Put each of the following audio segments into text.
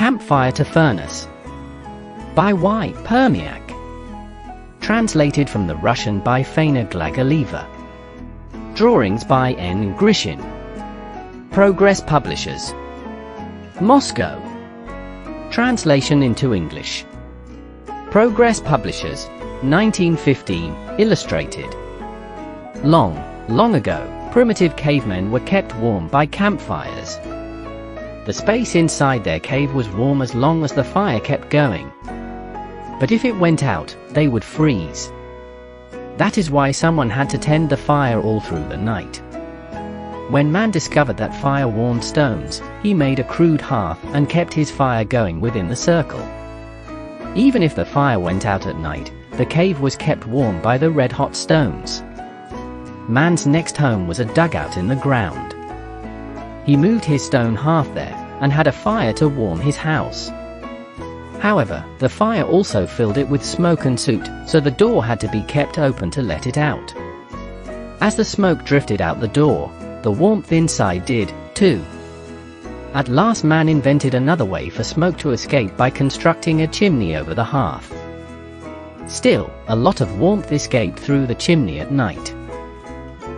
Campfire to Furnace by Y. Permiak. Translated from the Russian by Faina Glagalieva. Drawings by N. Grishin. Progress Publishers. Moscow. Translation into English. Progress Publishers, 1915, illustrated. Long ago, primitive cavemen were kept warm by campfires. The space inside their cave was warm as long as the fire kept going. But if it went out, they would freeze. That is why someone had to tend the fire all through the night. When man discovered that fire warmed stones, he made a crude hearth and kept his fire going within the circle. Even if the fire went out at night, the cave was kept warm by the red-hot stones. Man's next home was a dugout in the ground. He moved his stone hearth there, and had a fire to warm his house. However, the fire also filled it with smoke and soot, so the door had to be kept open to let it out. As the smoke drifted out the door, the warmth inside did, too. At last man invented another way for smoke to escape by constructing a chimney over the hearth. Still, a lot of warmth escaped through the chimney at night.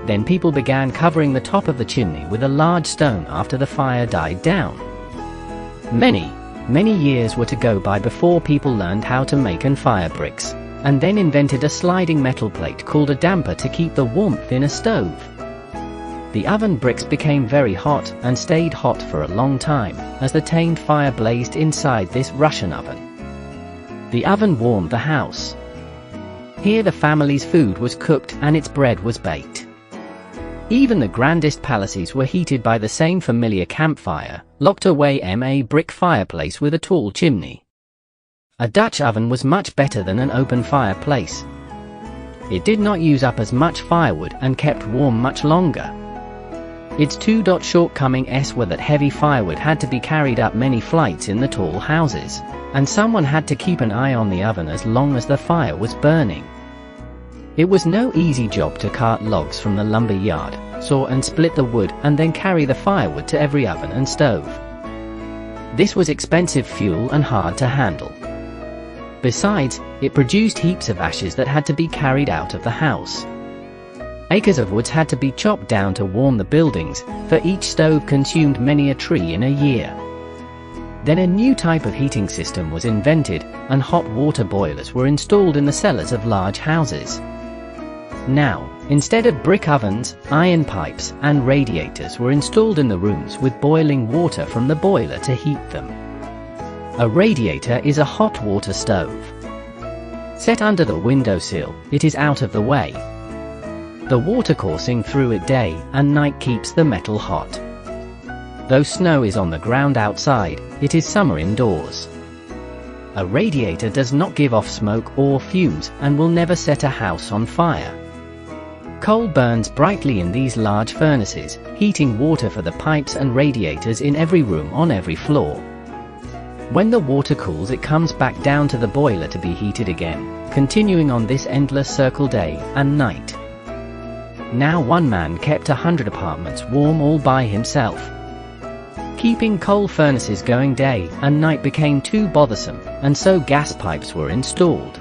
Then people began covering the top of the chimney with a large stone after the fire died down. Many years were to go by before people learned how to make and fire bricks, and then invented a sliding metal plate called a damper to keep the warmth in a stove. The oven bricks became very hot and stayed hot for a long time, as the tamed fire blazed inside this Russian oven. The oven warmed the house. Here the family's food was cooked and its bread was baked. Even the grandest palaces were heated by the same familiar campfire, locked away in a brick fireplace with a tall chimney. A Dutch oven was much better than an open fireplace. It did not use up as much firewood and kept warm much longer. Its two shortcomings were that heavy firewood had to be carried up many flights in the tall houses, and someone had to keep an eye on the oven as long as the fire was burning. It was no easy job to cart logs from the lumber yard, saw and split the wood, and then carry the firewood to every oven and stove. This was expensive fuel and hard to handle. Besides, it produced heaps of ashes that had to be carried out of the house. Acres of woods had to be chopped down to warm the buildings, for each stove consumed many a tree in a year. Then a new type of heating system was invented, and hot water boilers were installed in the cellars of large houses. Now, instead of brick ovens, iron pipes and radiators were installed in the rooms with boiling water from the boiler to heat them. A radiator is a hot water stove. Set under the windowsill, it is out of the way. The water coursing through it day and night keeps the metal hot. Though snow is on the ground outside, it is summer indoors. A radiator does not give off smoke or fumes and will never set a house on fire. Coal burns brightly in these large furnaces, heating water for the pipes and radiators in every room on every floor. When the water cools, it comes back down to the boiler to be heated again, continuing on this endless circle day and night. Now one man kept 100 apartments warm all by himself. Keeping coal furnaces going day and night became too bothersome, and so gas pipes were installed.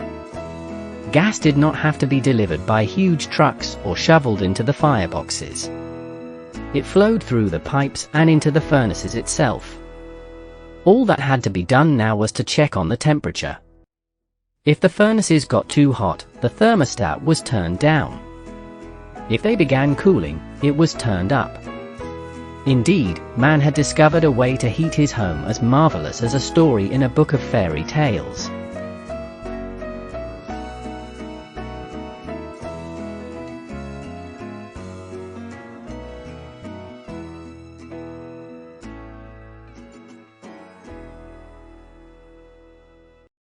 Gas did not have to be delivered by huge trucks or shoveled into the fireboxes. It flowed through the pipes and into the furnaces itself. All that had to be done now was to check on the temperature. If the furnaces got too hot, the thermostat was turned down. If they began cooling, it was turned up. Indeed, man had discovered a way to heat his home as marvelous as a story in a book of fairy tales.